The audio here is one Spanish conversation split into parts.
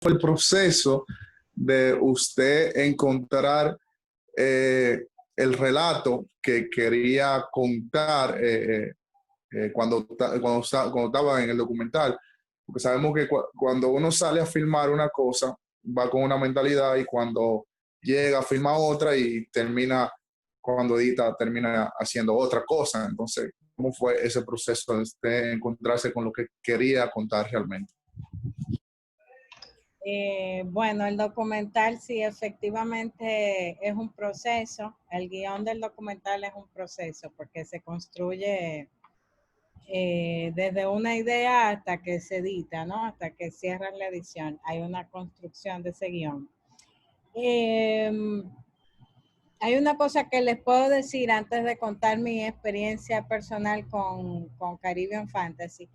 fue el proceso de usted encontrar el relato que quería contar cuando estaba en el documental? Porque sabemos que cuando uno sale a filmar una cosa, va con una mentalidad y cuando llega a filmar otra y termina, cuando edita, termina haciendo otra cosa. Entonces, ¿cómo fue ese proceso de usted encontrarse con lo que quería contar realmente? Bueno, el documental sí efectivamente es un proceso. El guión del documental es un proceso porque se construye desde una idea hasta que se edita, ¿no? Hasta que cierran la edición. Hay una construcción de ese guión. Hay una cosa que les puedo decir antes de contar mi experiencia personal con Caribbean Fantasy.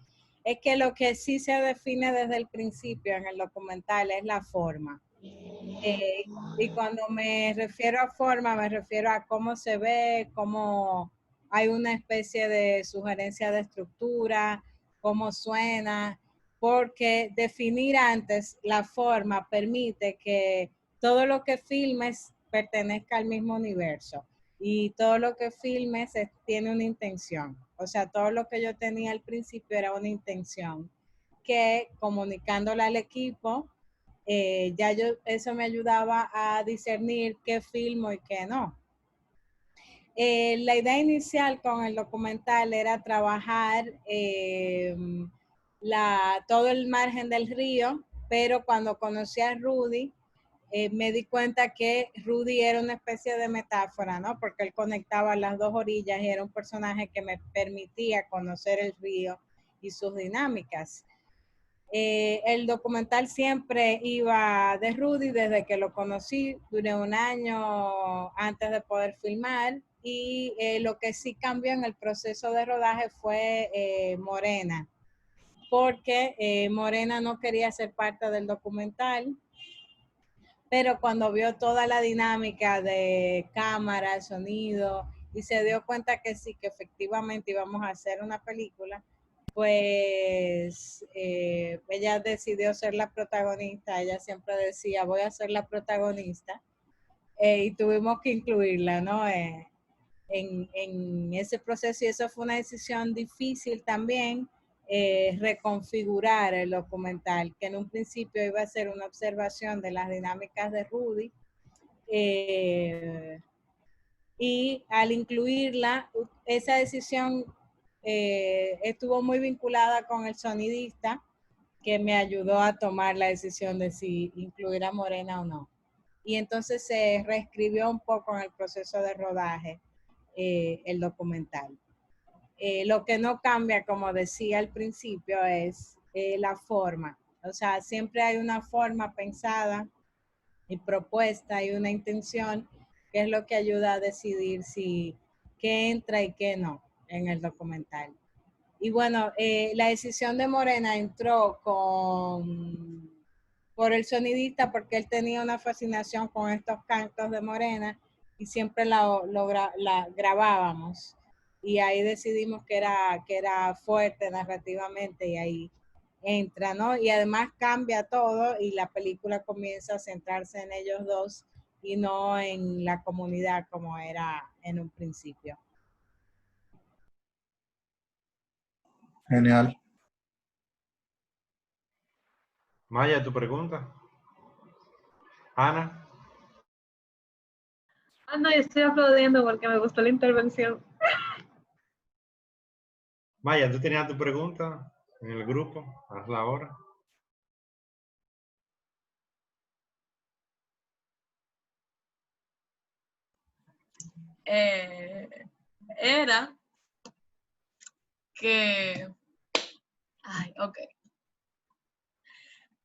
Es que lo que sí se define desde el principio en el documental es la forma. Y cuando me refiero a forma, me refiero a cómo se ve, cómo hay una especie de sugerencia de estructura, cómo suena, porque definir antes la forma permite que todo lo que filmes pertenezca al mismo universo y todo lo que filmes tiene una intención. O sea, todo lo que yo tenía al principio era una intención que comunicándola al equipo, ya eso me ayudaba a discernir qué filmo y qué no. La idea inicial con el documental era trabajar todo el margen del río, pero cuando conocí a Rudy, me di cuenta que Rudy era una especie de metáfora, ¿no? Porque él conectaba las dos orillas y era un personaje que me permitía conocer el río y sus dinámicas. El documental siempre iba de Rudy desde que lo conocí. Duré un año antes de poder filmar y lo que sí cambió en el proceso de rodaje fue Morena, porque Morena no quería ser parte del documental, pero cuando vio toda la dinámica de cámara, sonido y se dio cuenta que sí, que efectivamente íbamos a hacer una película, pues ella decidió ser la protagonista. Ella siempre decía, voy a ser la protagonista, y tuvimos que incluirla, ¿no? En ese proceso, y eso fue una decisión difícil también, reconfigurar el documental, que en un principio iba a ser una observación de las dinámicas de Rudy, y al incluirla, esa decisión estuvo muy vinculada con el sonidista, que me ayudó a tomar la decisión de si incluir a Morena o no. Y entonces se reescribió un poco en el proceso de rodaje el documental. Lo que no cambia, como decía al principio, es la forma. O sea, siempre hay una forma pensada y propuesta y una intención, que es lo que ayuda a decidir si qué entra y qué no en el documental. Y bueno, la decisión de Morena entró por el sonidista, porque él tenía una fascinación con estos cantos de Morena y siempre la grabábamos. Y ahí decidimos que era fuerte narrativamente y ahí entra, ¿no? Y además cambia todo y la película comienza a centrarse en ellos dos y no en la comunidad como era en un principio. Genial. Maya, ¿tu pregunta? Ana. No, yo estoy aplaudiendo porque me gustó la intervención. Maya, ¿tú tenías tu pregunta en el grupo? Hazla ahora. Era que... Ay, ok.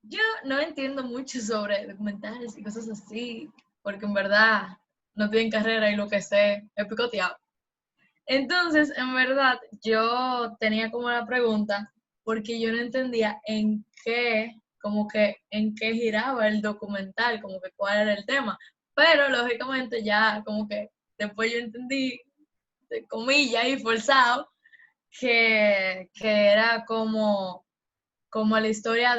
Yo no entiendo mucho sobre documentales y cosas así, porque en verdad no tienen carrera y lo que sé es picoteado. Entonces, en verdad, yo tenía como la pregunta, porque yo no entendía en qué giraba el documental, como que cuál era el tema. Pero lógicamente ya como que después yo entendí, de comillas y forzado, que era como la historia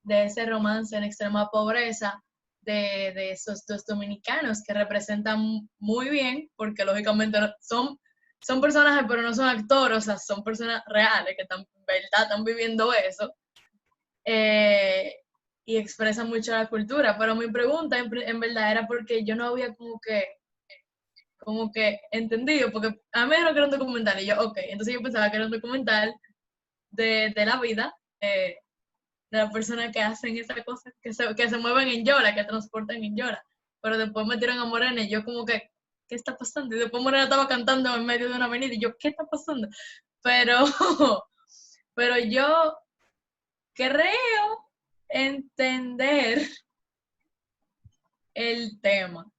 de ese romance en extrema pobreza de esos dos dominicanos que representan muy bien, porque lógicamente son personajes, pero no son actores, o sea, son personas reales que en verdad están viviendo eso. Y expresan mucho la cultura. Pero mi pregunta en verdad era porque yo no había como que entendido, porque a mí me dijeron que era un documental y yo, ok, entonces yo pensaba que era un documental de la vida de las personas que hacen esas cosas, que se mueven en Yola, que transportan en Yola. Pero después metieron a Morena y yo como que, ¿qué está pasando? Y después Morena estaba cantando en medio de una avenida y yo, ¿qué está pasando? Pero, pero yo creo entender el tema,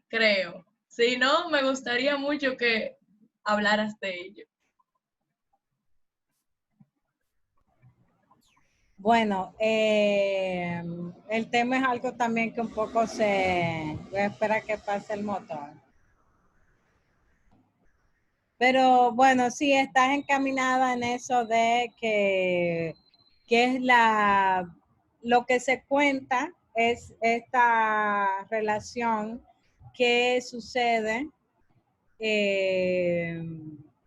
creo. Si no, me gustaría mucho que hablaras de ello. Bueno, el tema es algo también que un poco voy a esperar que pase el motor. Pero bueno, sí, estás encaminada en eso de que es lo que se cuenta es esta relación que sucede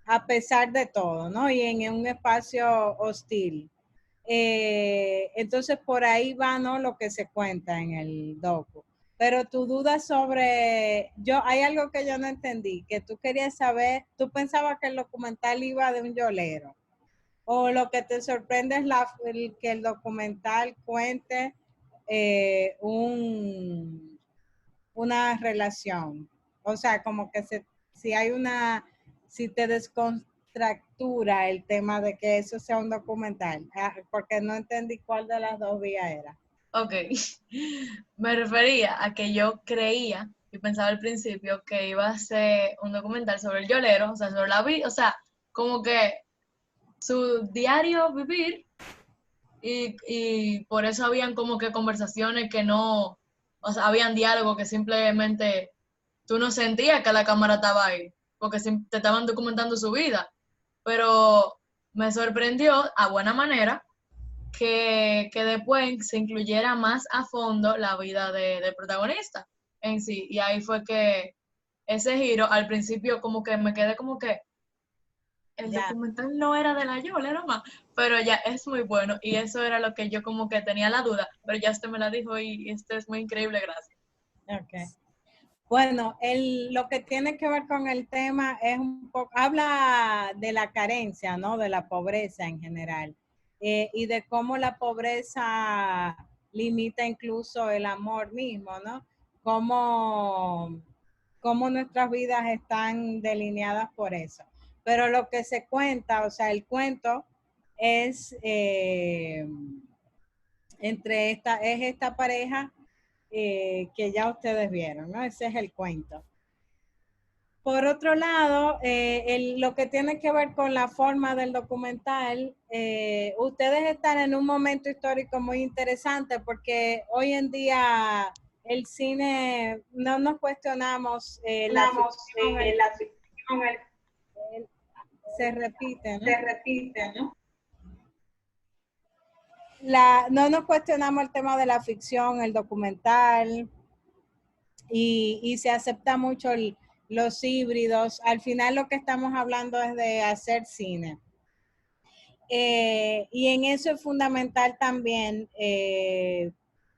a pesar de todo, ¿no? Y en un espacio hostil. Entonces por ahí va, ¿no? Lo que se cuenta en el docu. Pero tu duda sobre, hay algo que yo no entendí, que tú querías saber, tú pensabas que el documental iba de un yolero, o lo que te sorprende es que el documental cuente una relación. O sea, como que si te descontractura el tema de que eso sea un documental, porque no entendí cuál de las dos vías era. Ok, me refería a que yo creía y pensaba al principio que iba a ser un documental sobre el yolero, o sea, sobre la vida, o sea, como que su diario vivir y por eso habían como que conversaciones que no, o sea, habían diálogos que simplemente tú no sentías que la cámara estaba ahí, porque te estaban documentando su vida, pero me sorprendió a buena manera que después se incluyera más a fondo la vida del protagonista en sí. Y ahí fue que ese giro, al principio como que me quedé como que el documental no era de la Yola, era más, pero ya es muy bueno y eso era lo que yo como que tenía la duda, pero ya usted me la dijo y este es muy increíble, gracias. Ok. Bueno, lo que tiene que ver con el tema es un poco, habla de la carencia, ¿no? De la pobreza en general. Y de cómo la pobreza limita incluso el amor mismo, ¿no? Cómo nuestras vidas están delineadas por eso. Pero lo que se cuenta, o sea, el cuento es es esta pareja que ya ustedes vieron, ¿no? Ese es el cuento. Por otro lado, lo que tiene que ver con la forma del documental, ustedes están en un momento histórico muy interesante porque hoy en día el cine, no nos cuestionamos la ficción, se repite, ¿no? No nos cuestionamos el tema de la ficción, el documental, y se acepta mucho los híbridos. Al final lo que estamos hablando es de hacer cine. Y en eso es fundamental también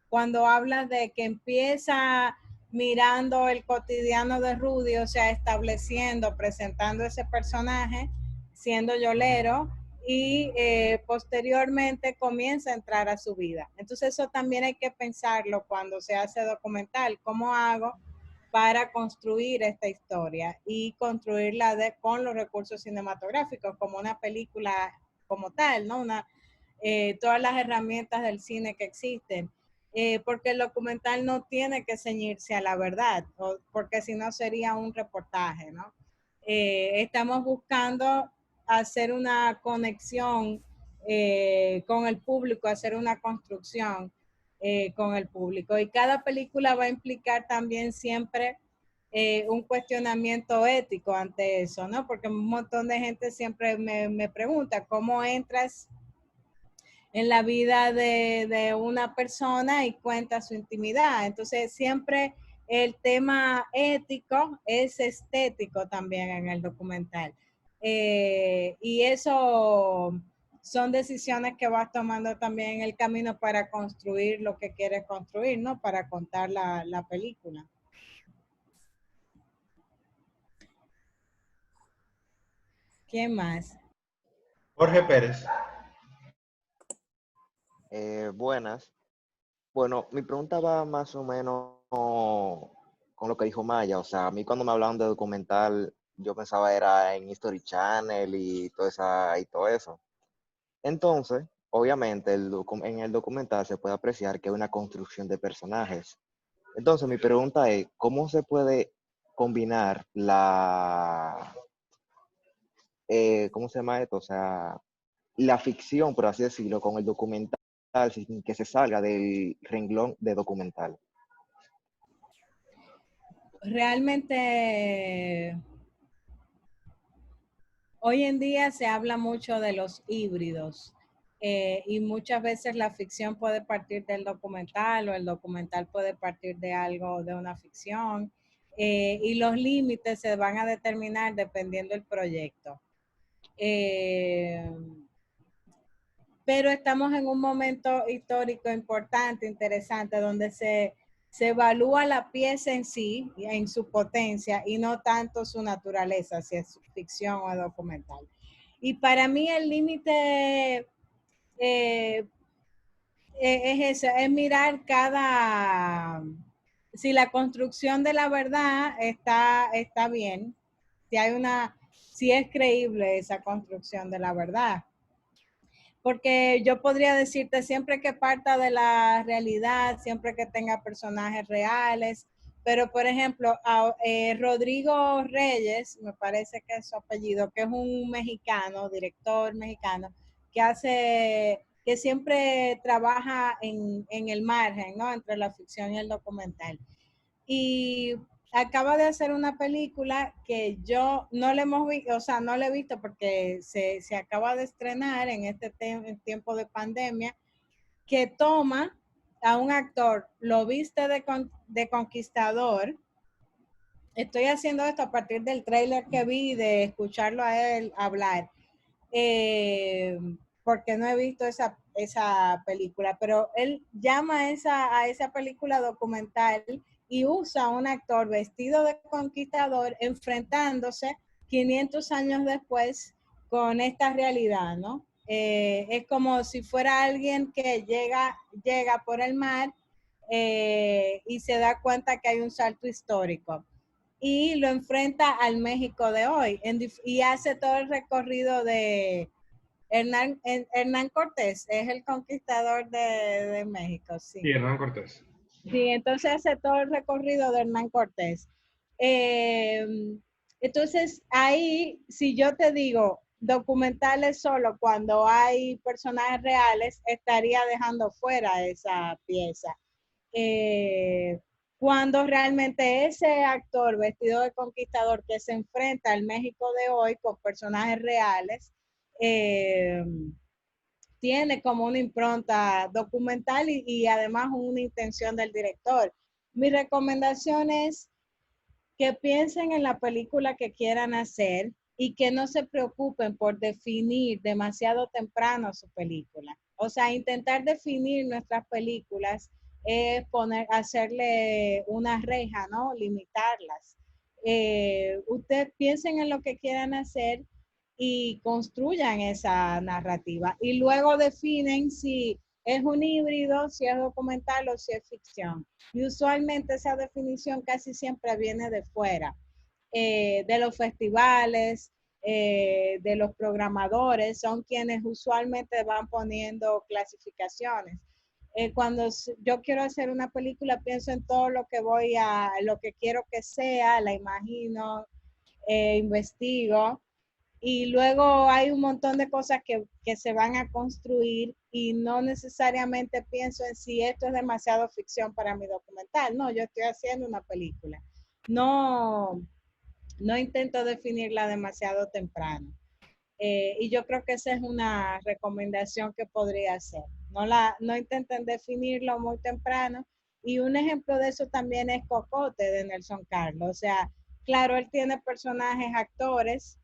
cuando hablas de que empieza mirando el cotidiano de Rudy, o sea, estableciendo, presentando ese personaje, siendo yolero, y posteriormente comienza a entrar a su vida. Entonces eso también hay que pensarlo cuando se hace documental. ¿Cómo hago para construir esta historia y construirla con los recursos cinematográficos, como una película como tal, ¿no? Todas las herramientas del cine que existen, porque el documental no tiene que ceñirse a la verdad, porque si no sería un reportaje, ¿no? Estamos buscando hacer una conexión con el público, hacer una construcción con el público. Y cada película va a implicar también siempre un cuestionamiento ético ante eso, ¿no? Porque un montón de gente siempre me pregunta, ¿cómo entras en la vida de una persona y cuenta su intimidad. Entonces, siempre el tema ético es estético también en el documental. Y eso son decisiones que vas tomando también en el camino para construir lo que quieres construir, ¿no? Para contar la película. ¿Quién más? Jorge Pérez. Buenas. Bueno, mi pregunta va más o menos con lo que dijo Maya. O sea, a mí cuando me hablaban de documental, yo pensaba era en History Channel y todo eso. Entonces, obviamente, en el documental se puede apreciar que hay una construcción de personajes. Entonces, mi pregunta es, ¿cómo se puede combinar ¿cómo se llama esto? O sea, la ficción, por así decirlo, con el documental sin que se salga del renglón de documental. Realmente, hoy en día se habla mucho de los híbridos y muchas veces la ficción puede partir del documental o el documental puede partir de algo, de una ficción y los límites se van a determinar dependiendo del proyecto. Pero estamos en un momento histórico importante, interesante, donde se evalúa la pieza en sí, en su potencia, y no tanto su naturaleza, si es ficción o documental. Y para mí el límite es eso, es mirar si la construcción de la verdad está bien, si es creíble esa construcción de la verdad. Porque yo podría decirte siempre que parta de la realidad, siempre que tenga personajes reales, pero por ejemplo, Rodrigo Reyes, me parece que es su apellido, que es un mexicano, director mexicano, que siempre trabaja en el margen, ¿no? Entre la ficción y el documental. Y acaba de hacer una película que yo no le hemos visto, o sea, no la he visto porque se acaba de estrenar en en tiempo de pandemia, que toma a un actor, lo viste de conquistador. Estoy haciendo esto a partir del tráiler que vi, de escucharlo a él hablar, eh, porque no he visto esa película, pero él llama a esa película documental y usa a un actor vestido de conquistador enfrentándose 500 años después con esta realidad, ¿no? Es como si fuera alguien que llega por el mar y se da cuenta que hay un salto histórico y lo enfrenta al México de hoy y hace todo el recorrido de Hernán Cortés, es el conquistador de México, sí. Y Hernán Cortés. Sí, entonces hace todo el recorrido de Hernán Cortés. Eh, entonces, ahí, si yo te digo documentales solo cuando hay personajes reales, estaría dejando fuera esa pieza. Eh, Cuando realmente ese actor vestido de conquistador que se enfrenta al México de hoy con personajes reales, eh, tiene como una impronta documental y además una intención del director. Mi recomendación es que piensen en la película que quieran hacer y que no se preocupen por definir demasiado temprano su película. O sea, intentar definir nuestras películas es hacerle una reja, ¿no? Limitarlas. Ustedes piensen en lo que quieran hacer y construyan esa narrativa. Y luego definen si es un híbrido, si es documental o si es ficción. Y usualmente esa definición casi siempre viene de fuera, de los festivales, de los programadores, son quienes usualmente van poniendo clasificaciones. Cuando yo quiero hacer una película, pienso en todo lo que quiero que sea, la imagino, investigo y luego hay un montón de cosas que se van a construir y no necesariamente pienso en si esto es demasiado ficción para mi documental. No, yo estoy haciendo una película. No, no intento definirla demasiado temprano. Y yo creo que esa es una recomendación que podría hacer. No intenten definirlo muy temprano. Y un ejemplo de eso también es Cocote de Nelson Carlos. O sea, claro, él tiene personajes, actores,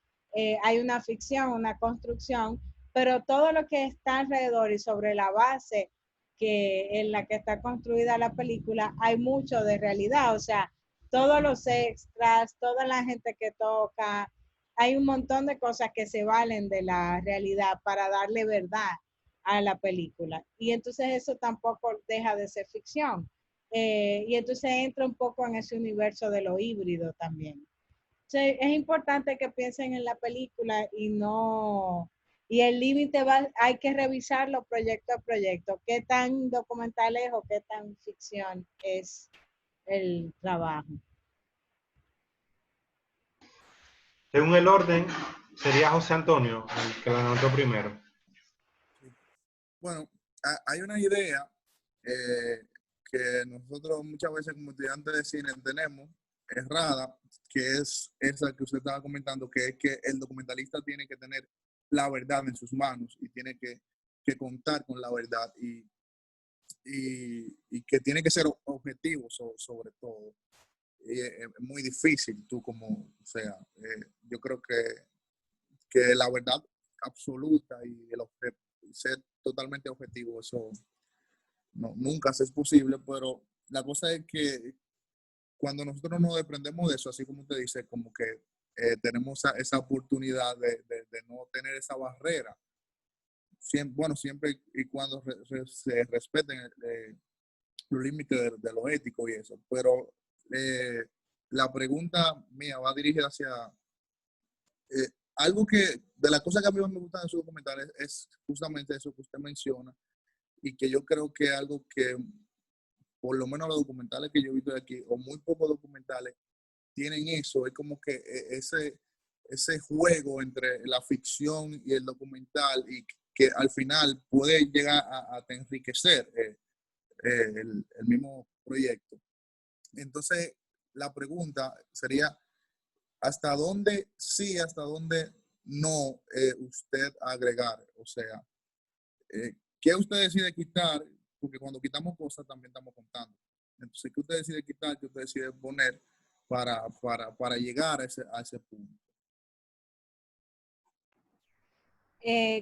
hay una ficción, una construcción, pero todo lo que está alrededor y sobre la base en la que está construida la película, hay mucho de realidad. O sea, todos los extras, toda la gente que toca, hay un montón de cosas que se valen de la realidad para darle verdad a la película. Y entonces eso tampoco deja de ser ficción. Y entonces entra un poco en ese universo de lo híbrido también. Entonces, es importante que piensen en la película y no, y el límite hay que revisarlo proyecto a proyecto, qué tan documental es o qué tan ficción es el trabajo. Según el orden, sería José Antonio el que la anotó primero. Bueno, hay una idea que nosotros muchas veces como estudiantes de cine tenemos errada, que es esa que usted estaba comentando, que es que el documentalista tiene que tener la verdad en sus manos y tiene que contar con la verdad y que tiene que ser objetivo sobre todo. Y es muy difícil tú como, o sea, yo creo que la verdad absoluta y ser totalmente objetivo, eso no, nunca es posible, pero la cosa es que cuando nosotros nos desprendemos de eso, así como usted dice, como que tenemos esa oportunidad de no tener esa barrera, bueno, siempre y cuando se respeten los límites de lo ético y eso, pero la pregunta mía va dirigida hacia algo de las cosas que a mí más me gustan de sus documentales es justamente eso que usted menciona y que yo creo que es algo que por lo menos los documentales que yo he visto de aquí, o muy pocos documentales, tienen eso, es como que ese juego entre la ficción y el documental y que al final puede llegar a enriquecer el mismo proyecto. Entonces, la pregunta sería, ¿hasta dónde sí, hasta dónde no usted agregar? O sea, ¿qué usted decide quitar? Porque cuando quitamos cosas también estamos contando. Entonces, ¿qué usted decide quitar? ¿Qué usted decide poner para llegar a ese punto?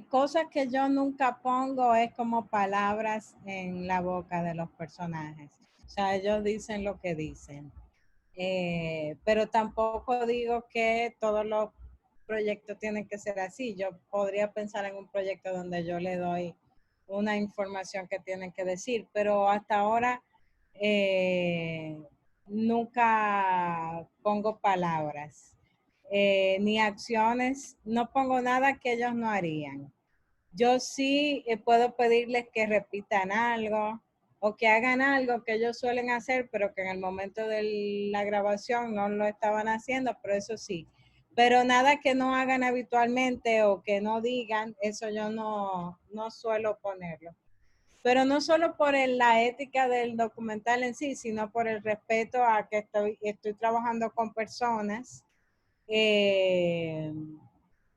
Cosas que yo nunca pongo es como palabras en la boca de los personajes. O sea, ellos dicen lo que dicen. Pero tampoco digo que todos los proyectos tienen que ser así. Yo podría pensar en un proyecto donde yo le doy una información que tienen que decir, pero hasta ahora nunca pongo palabras ni acciones, no pongo nada que ellos no harían. Yo sí puedo pedirles que repitan algo o que hagan algo que ellos suelen hacer, pero que en el momento de la grabación no lo estaban haciendo, pero eso sí. Pero nada que no hagan habitualmente o que no digan, eso yo no suelo ponerlo. Pero no solo por la ética del documental en sí, sino por el respeto a que estoy trabajando con personas eh,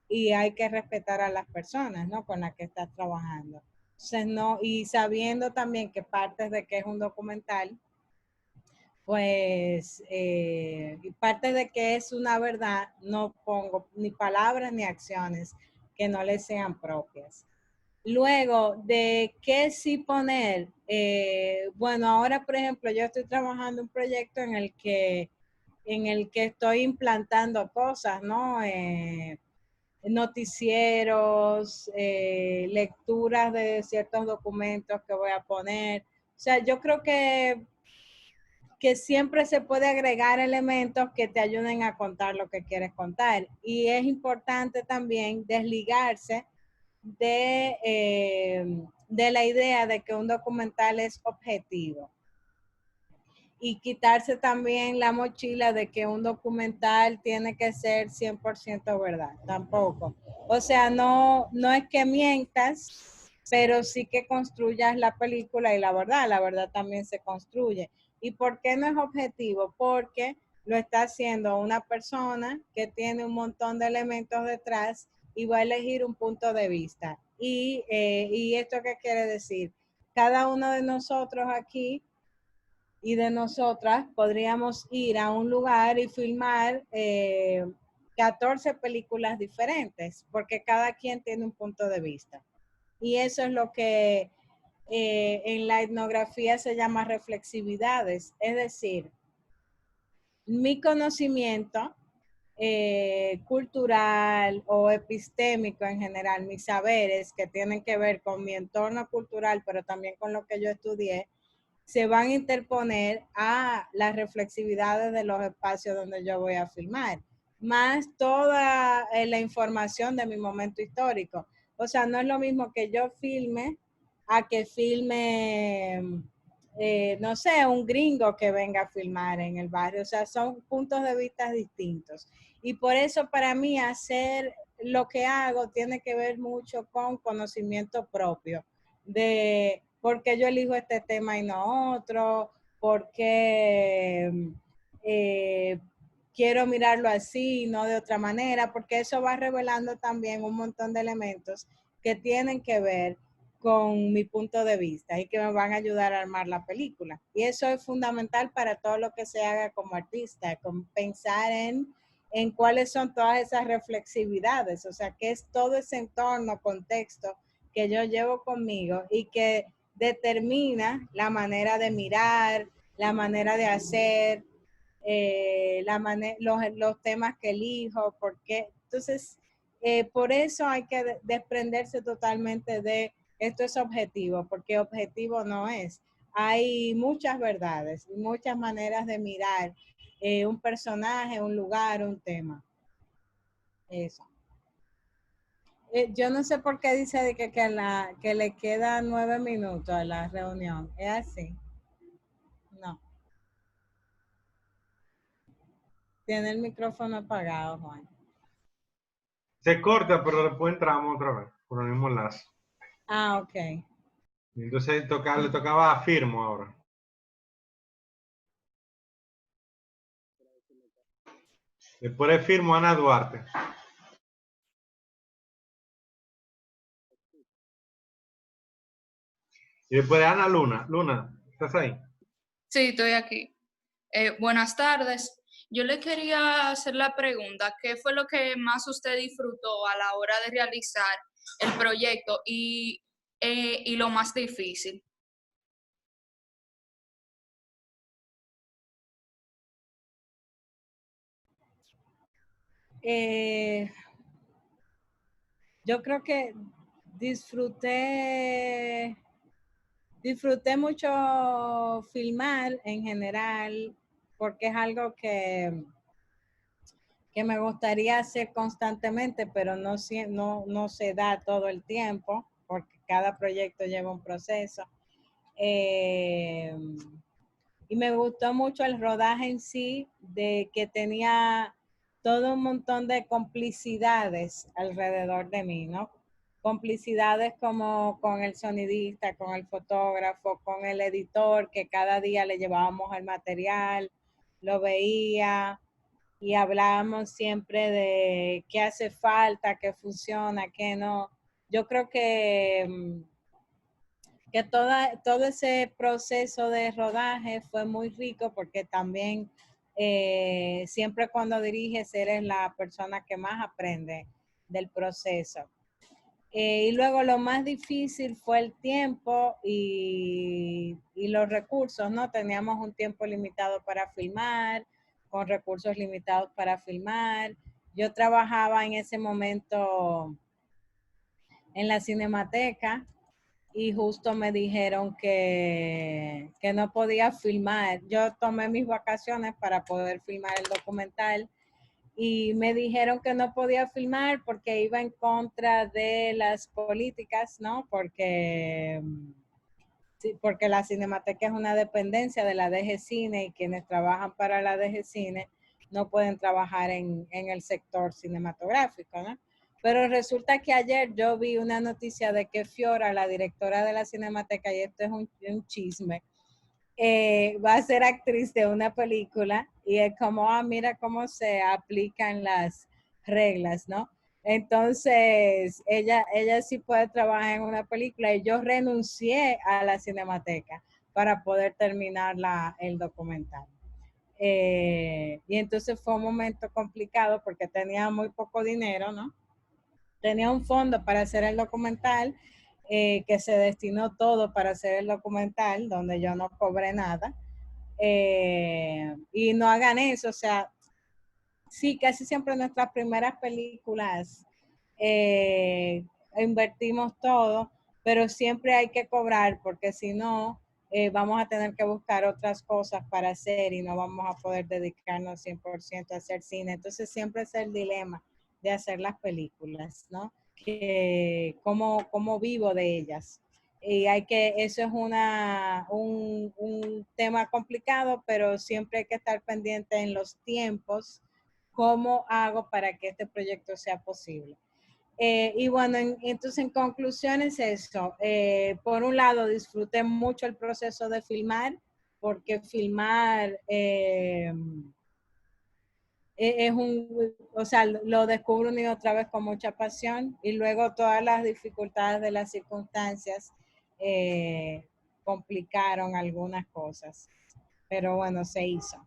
y hay que respetar a las personas, ¿no? Con las que estás trabajando. Entonces, no, y sabiendo también que parte de que es un documental, pues, y parte de que es una verdad, no pongo ni palabras ni acciones que no les sean propias. Luego, de qué sí poner, bueno, ahora, por ejemplo, yo estoy trabajando un proyecto en el que estoy implantando cosas, ¿no? Noticieros, lecturas de ciertos documentos que voy a poner. O sea, yo creo que siempre se puede agregar elementos que te ayuden a contar lo que quieres contar. Y es importante también desligarse de la idea de que un documental es objetivo y quitarse también la mochila de que un documental tiene que ser 100% verdad, tampoco. O sea, no es que mientas, pero sí que construyas la película y la verdad también se construye. ¿Y por qué no es objetivo? Porque lo está haciendo una persona que tiene un montón de elementos detrás y va a elegir un punto de vista. ¿Y esto qué quiere decir? Cada uno de nosotros aquí y de nosotras podríamos ir a un lugar y filmar 14 películas diferentes, porque cada quien tiene un punto de vista. Y eso es lo que en la etnografía se llama reflexividades, es decir, mi conocimiento cultural o epistémico en general, mis saberes que tienen que ver con mi entorno cultural, pero también con lo que yo estudié, se van a interponer a las reflexividades de los espacios donde yo voy a filmar, más toda la información de mi momento histórico. O sea, no es lo mismo que yo filme a que filme, no sé, un gringo que venga a filmar en el barrio. O sea, son puntos de vista distintos. Y por eso para mí hacer lo que hago tiene que ver mucho con conocimiento propio de por qué yo elijo este tema y no otro, por qué quiero mirarlo así, no de otra manera, porque eso va revelando también un montón de elementos que tienen que ver con mi punto de vista y que me van a ayudar a armar la película. Y eso es fundamental para todo lo que se haga como artista, con pensar en cuáles son todas esas reflexividades, o sea, qué es todo ese entorno, contexto que yo llevo conmigo y que determina la manera de mirar, la manera de hacer, los temas que elijo, porque entonces por eso hay que desprenderse totalmente de esto es objetivo, porque objetivo no es. Hay muchas verdades y muchas maneras de mirar un personaje, un lugar, un tema. Eso. Yo no sé por qué dice de que le quedan 9 minutos a la reunión. ¿Es así? No. Tiene el micrófono apagado, Juan. Se corta, pero después entramos otra vez por el mismo enlace. Ah, ok. Entonces le tocaba a Firmo ahora. Después de Firmo, Ana Duarte. Y después de Ana, Luna. Luna, ¿estás ahí? Sí, estoy aquí. Buenas tardes. Yo le quería hacer la pregunta, ¿qué fue lo que más usted disfrutó a la hora de realizar el proyecto y lo más difícil? Yo creo que disfruté mucho filmar en general, porque es algo que me gustaría hacer constantemente, pero no se da todo el tiempo, porque cada proyecto lleva un proceso. Y me gustó mucho el rodaje en sí, de que tenía todo un montón de complicidades alrededor de mí, ¿no? Complicidades como con el sonidista, con el fotógrafo, con el editor, que cada día le llevábamos el material, lo veía y hablábamos siempre de qué hace falta, qué funciona, qué no. Yo creo que todo ese proceso de rodaje fue muy rico porque también siempre cuando diriges eres la persona que más aprende del proceso. Y luego lo más difícil fue el tiempo y los recursos, ¿no? Teníamos un tiempo limitado para filmar, con recursos limitados para filmar. Yo trabajaba en ese momento en la Cinemateca y justo me dijeron que no podía filmar. Yo tomé mis vacaciones para poder filmar el documental y me dijeron que no podía filmar porque iba en contra de las políticas, ¿no? Porque la Cinemateca es una dependencia de la DG Cine y quienes trabajan para la DG Cine no pueden trabajar en el sector cinematográfico, ¿no? Pero resulta que ayer yo vi una noticia de que Fiora, la directora de la Cinemateca, y esto es un chisme, va a ser actriz de una película y es como, mira cómo se aplican las reglas, ¿no? Entonces, ella sí puede trabajar en una película y yo renuncié a la Cinemateca para poder terminar el documental. Y entonces fue un momento complicado porque tenía muy poco dinero, ¿no? Tenía un fondo para hacer el documental, que se destinó todo para hacer el documental, donde yo no cobré nada. Y no hagan eso, o sea, sí, casi siempre en nuestras primeras películas invertimos todo, pero siempre hay que cobrar porque si no, vamos a tener que buscar otras cosas para hacer y no vamos a poder dedicarnos 100% a hacer cine. Entonces siempre es el dilema de hacer las películas, ¿no? Que cómo vivo de ellas. Y eso es un tema complicado, pero siempre hay que estar pendiente en los tiempos. ¿Cómo hago para que este proyecto sea posible? Y bueno, entonces en conclusión es eso. Por un lado, disfruté mucho el proceso de filmar, porque filmar o sea, lo descubro una y otra vez con mucha pasión y luego todas las dificultades de las circunstancias complicaron algunas cosas, pero bueno, se hizo.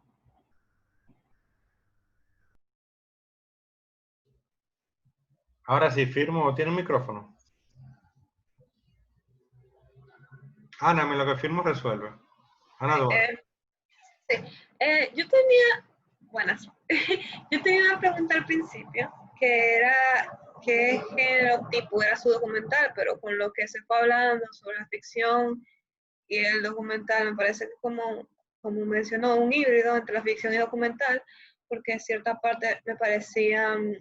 Ahora sí, firmo. ¿Tiene un micrófono? Ana, lo que firmo resuelve. Ana Duarte. Sí. Yo tenía, buenas, yo tenía una pregunta al principio, que era qué género tipo era su documental, pero con lo que se fue hablando sobre la ficción y el documental, me parece que como mencionó, un híbrido entre la ficción y documental, porque en cierta parte me parecían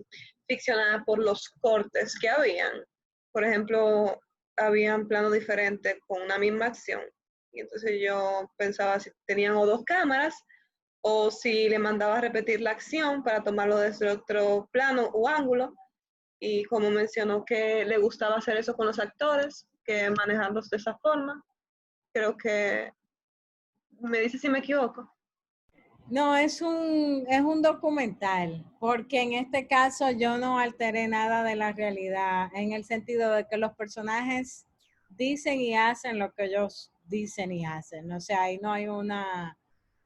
ficcionadas por los cortes que habían. Por ejemplo, habían planos diferentes con una misma acción. Y entonces yo pensaba si tenían o dos cámaras o si le mandaba a repetir la acción para tomarlo desde otro plano o ángulo. Y como mencionó que le gustaba hacer eso con los actores, que manejarlos de esa forma, creo que me dice si me equivoco. No, es un documental, porque en este caso yo no alteré nada de la realidad, en el sentido de que los personajes dicen y hacen lo que ellos dicen y hacen. O sea, ahí no hay una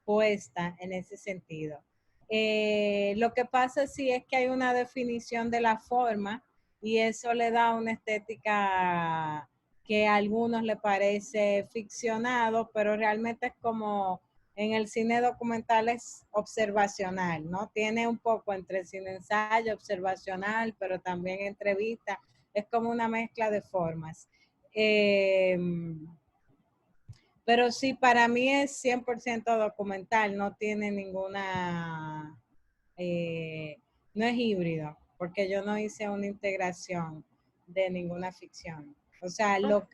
puesta en ese sentido. Lo que pasa sí es que hay una definición de la forma y eso le da una estética que a algunos le parece ficcionado, pero realmente es como en el cine documental es observacional, ¿no? Tiene un poco entre cine ensayo, observacional, pero también entrevista. Es como una mezcla de formas. Pero sí, para mí es 100% documental, no tiene ninguna, no es híbrido, porque yo no hice una integración de ninguna ficción. O sea, lo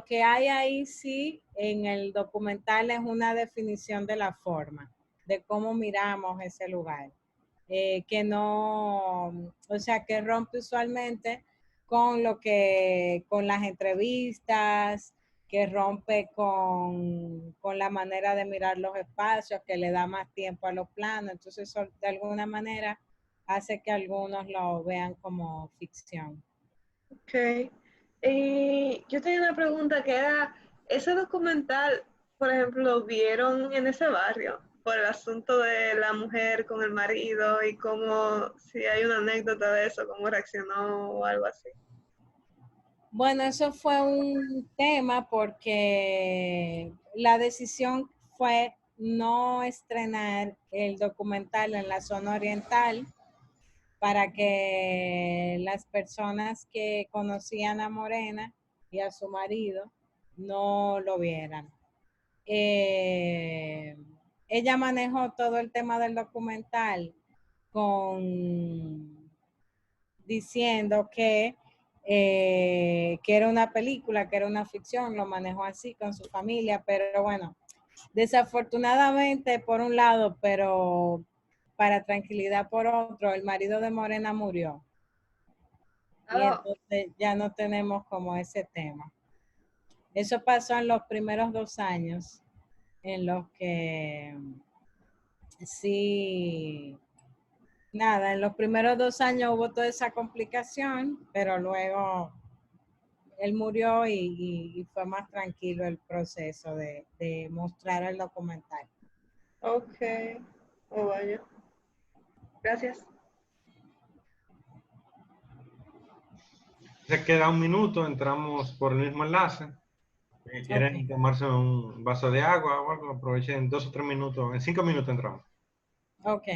que hay ahí sí en el documental es una definición de la forma, de cómo miramos ese lugar. Que no, o sea, que rompe usualmente con las entrevistas, que rompe con la manera de mirar los espacios, que le da más tiempo a los planos. Entonces, eso de alguna manera hace que algunos lo vean como ficción. Ok. Y yo tenía una pregunta que era, ¿ese documental, por ejemplo, lo vieron en ese barrio? Por el asunto de la mujer con el marido y cómo, si hay una anécdota de eso, cómo reaccionó o algo así. Bueno, eso fue un tema porque la decisión fue no estrenar el documental en la zona oriental para que las personas que conocían a Morena y a su marido no lo vieran. Eh, Ella manejó todo el tema del documental diciendo que era una película, que era una ficción, lo manejó así con su familia, pero bueno, desafortunadamente por un lado, pero para tranquilidad por otro, el marido de Morena murió. Y Oh, entonces ya no tenemos como ese tema. Eso pasó en los primeros 2 años en los que sí Nada, en los primeros 2 años hubo toda esa complicación, pero luego él murió y fue más tranquilo el proceso de mostrar el documental. Ok. Oh, vaya. Gracias. Se queda un minuto, entramos por el mismo enlace. Si quieren Ok. tomarse un vaso de agua o algo, aprovechen 2 o 3 minutos. En 5 minutos entramos. Ok.